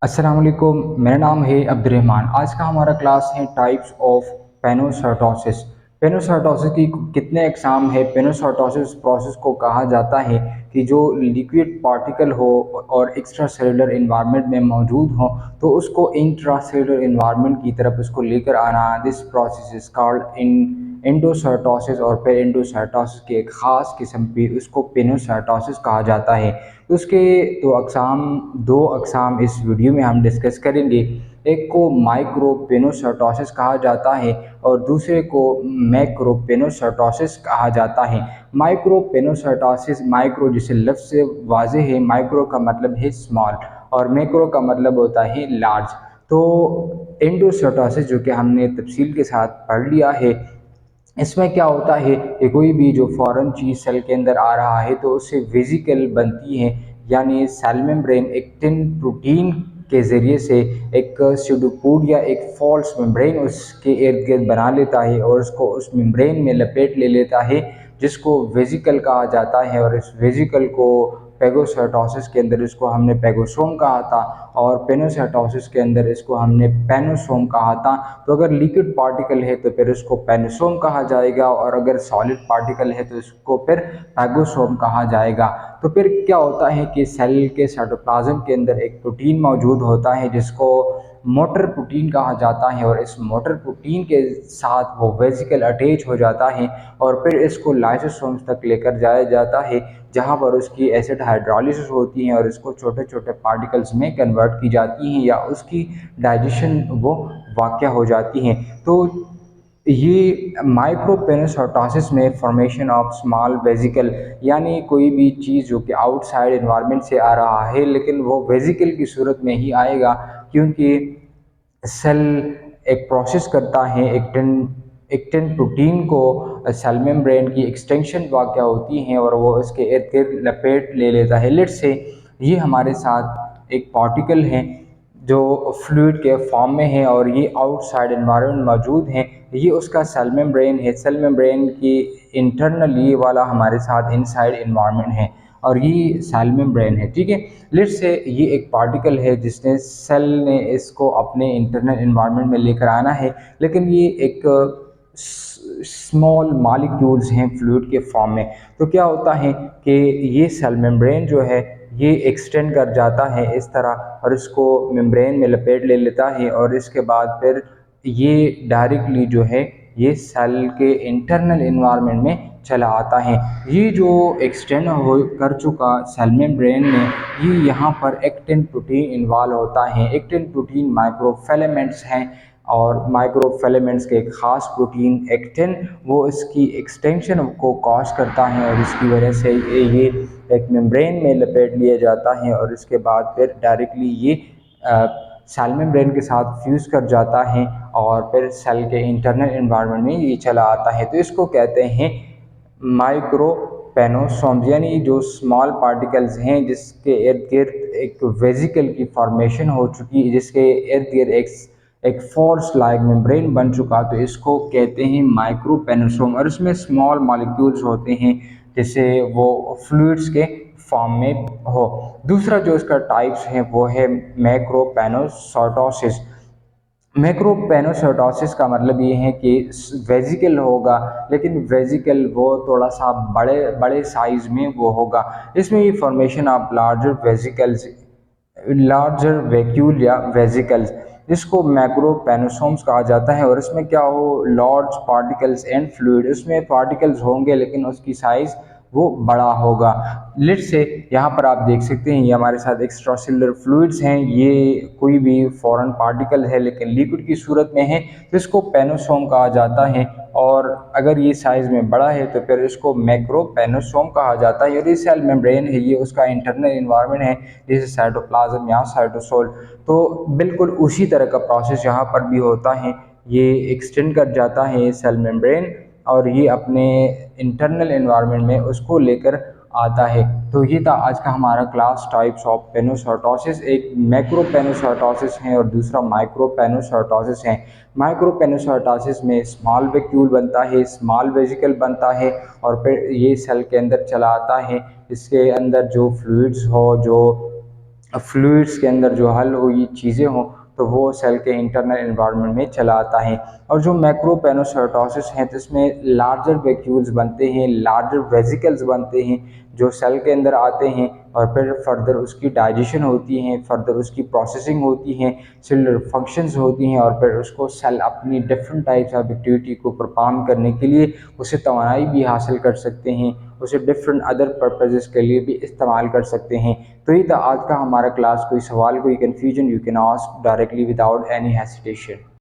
अस्सलाम वालेकुम। मेरा नाम है अब्दुर्रहमान। आज का हमारा क्लास है टाइप्स ऑफ पेनोसार्टोसिस। पेनोसार्टोसिस की कितने अकसाम है। पेनोसार्टोसिस प्रोसेस को कहा जाता है कि जो लिक्विड पार्टिकल हो और एक्स्ट्रा सेलुलर इन्वायरमेंट में मौजूद हो तो उसको इंट्रा सेलुलर इन्वायरमेंट की तरफ उसको लेकर आना। This process is called in endocytosis और पेरेंडोसार्टोसिस की एक ख़ास किस्म पे उसको पेनोसार्टोसिस कहा जाता है। उसके दो अकसाम इस वीडियो में हम डिस्कस करेंगे। एक को माइक्रोपेनोसार्टोसिस कहा जाता है और दूसरे को मैक्रोपेनोसार्टोसिस कहा जाता है। माइक्रोपेनोसार्टोसिस, माइक्रो जिसे लफ्ज़ से वाज़ेह है, माइक्रो का मतलब है स्मॉल और मैक्रो का मतलब होता है लार्ज। तो एंडोसार्टोसिस जो कि हमने तफसील के साथ पढ़ लिया है, इसमें क्या होता है कि कोई भी जो फॉरेन चीज़ सेल के अंदर आ रहा है तो उससे वेजिकल बनती है, यानी सेल मेम्ब्रेन एक्टिन प्रोटीन के ज़रिए से एक स्यूडोपोड या एक फॉल्स मेम्ब्रेन उसके इर्द गिर्द बना लेता है और उसको उस मेम्ब्रेन में लपेट ले लेता है, जिसको वेजिकल कहा जाता है। और इस वेजिकल को पेगोसाइटोसिस के अंदर इसको हमने पेगोसोम कहा था और पेनोसाइटोसिस के अंदर इसको हमने पेनोसोम कहा था। तो अगर लिक्विड पार्टिकल है तो फिर इसको पेनोसोम कहा जाएगा और अगर सॉलिड पार्टिकल है तो इसको फिर पेगोसोम कहा जाएगा। तो फिर क्या होता है कि सेल के साइटोप्लाज्म के अंदर एक प्रोटीन मौजूद होता है जिसको मोटर प्रोटीन कहा जाता है और इस मोटर प्रोटीन के साथ वो वेसिकल अटैच हो जाता है और फिर इसको लाइसोसोम्स तक लेकर जाया जाता है, जहाँ पर उसकी एसिड हाइड्रोलिसिस होती है और इसको छोटे छोटे पार्टिकल्स में कन्वर्ट की जाती हैं या उसकी डाइजेशन वो वाक़या हो जाती हैं। तो ये माइक्रोपेनोसार्टोसिस में फॉर्मेशन ऑफ स्मॉल वेजिकल, यानी कोई भी चीज़ जो कि आउटसाइड इन्वायरमेंट से आ रहा है लेकिन वो वेजिकल की सूरत में ही आएगा, क्योंकि सेल एक प्रोसेस करता है। एक्टिन एक्टिन प्रोटीन को सेल मेम्ब्रेन की एक्सटेंशन वाक़या होती हैं और वो इसके इर्द गिर्द लपेट ले लेता है। लेट्स से ये हमारे साथ एक पार्टिकल है जो फ्लूइड के फॉर्म में है और ये आउटसाइड इन्वायरमेंट मौजूद है। ये उसका सेल मेम्ब्रेन है। सेल मेम्ब्रेन की इंटरनल ये वाला हमारे साथ इनसाइड इन्वायरमेंट है और ये सेल मेम्ब्रेन है। ठीक है, लेट्स से ये एक पार्टिकल है जिसने सेल ने इसको अपने इंटरनल इन्वायरमेंट में लेकर आना है, लेकिन ये एक स्मॉल मॉलिक्यूल्स हैं फ्लूइड के फॉर्म में। तो क्या होता है कि ये सेल मेम्ब्रेन जो है ये एक्सटेंड कर जाता है इस तरह और इसको मेम्ब्रेन में लपेट ले लेता है और इसके बाद फिर ये डायरेक्टली जो है ये सेल के इंटरनल इन्वायरमेंट में चला आता है। ये जो एक्सटेंड हो कर चुका सेल मेम्ब्रेन में ये यहाँ पर एक्टिन प्रोटीन इन्वॉल्व होता है। एक्टिन प्रोटीन माइक्रोफिलामेंट्स हैं और माइक्रोफिलामेंट्स के एक ख़ास प्रोटीन एक्टिन वो इसकी एक्सटेंशन को कॉज करता है और इसकी वजह से ये एक मेम्ब्रेन में लपेट लिया जाता है और इसके बाद फिर डायरेक्टली ये सेल मेम्ब्रेन के साथ फ्यूज़ कर जाता है और फिर सेल के इंटरनल इन्वायरमेंट में ये चला आता है। तो इसको कहते हैं माइक्रोपेनोसोम्स, यानी जो स्मॉल पार्टिकल्स हैं जिसके इर्द गिर्द एक वेजिकल की फॉर्मेशन हो चुकी, जिसके इर्द गिर्द एक फोर्स लाइक मेम्ब्रेन बन चुका, तो इसको कहते हैं माइक्रोपेनोसोम। और इसमें स्मॉल मॉलिक्यूल्स होते हैं जैसे वो फ्लूइड्स के फॉर्म में हो। दूसरा जो इसका टाइप्स है वो है मैक्रोपेनोसार्टोसिस। मैक्रोपेनोसार्टोसिस का मतलब ये है कि वेजिकल होगा, लेकिन वेजिकल वो थोड़ा सा बड़े बड़े साइज में वो होगा। इसमें ये formation of larger vesicles, larger vacuole या वेजिकल्स, जिसको मैक्रोपेनोसोम्स कहा जाता है। और इसमें क्या हो, लार्ज पार्टिकल्स एंड फ्लूइड, उसमें पार्टिकल्स होंगे लेकिन उसकी साइज़ वो बड़ा होगा। लिट से यहाँ पर आप देख सकते हैं ये हमारे साथ एक्स्ट्रासेलुलर फ्लूइड्स हैं। ये कोई भी फॉरेन पार्टिकल है लेकिन लिक्विड की सूरत में है तो इसको पेनोसोम कहा जाता है। और अगर ये साइज़ में बड़ा है तो फिर इसको मैक्रोपेनोसोम कहा जाता है। और ये सेल मेम्ब्रेन है, ये उसका इंटरनल इन्वायरमेंट है जैसे साइटोप्लाज्म या साइटोसोल। तो बिल्कुल उसी तरह का प्रोसेस यहाँ पर भी होता है। ये एक्सटेंड कर जाता है सेल मेम्ब्रेन और ये अपने इंटरनल इन्वायरमेंट में उसको लेकर आता है। तो ये था आज का हमारा क्लास टाइप्स ऑफ पेनोसार्टोसिस। एक मैक्रोपेनोसार्टोसिस है और दूसरा माइक्रोपेनोसार्टोसिस है। माइक्रोपेनोसार्टोसिस में स्मॉल वैक्यूल बनता है, स्मॉल वेजिकल बनता है और फिर ये सेल के अंदर चला आता है। इसके अंदर जो फ्लूइड्स हो, जो फ्लूइड्स के अंदर जो हल हुई चीज़ें हों तो वो सेल के इंटरनल एनवायरनमेंट में चला आता है। और जो मैक्रोपेनोसाइटोसिस है तो इसमें लार्जर वैक्यूल्स बनते हैं, लार्जर वेसिकल्स बनते हैं जो सेल के अंदर आते हैं और फिर फर्दर उसकी डाइजेशन होती है, फर्दर उसकी प्रोसेसिंग होती है, सेलुलर फंक्शंस होती हैं और फिर उसको सेल अपनी डिफरेंट टाइप्स ऑफ एक्टिविटी को परफॉर्म करने के लिए उसे तवानाई भी हासिल कर सकते हैं, उसे डिफरेंट अदर पर्पजेस के लिए भी इस्तेमाल कर सकते हैं। तो ये था आज का हमारा क्लास। कोई सवाल, कोई confusion, you can ask directly without any hesitation.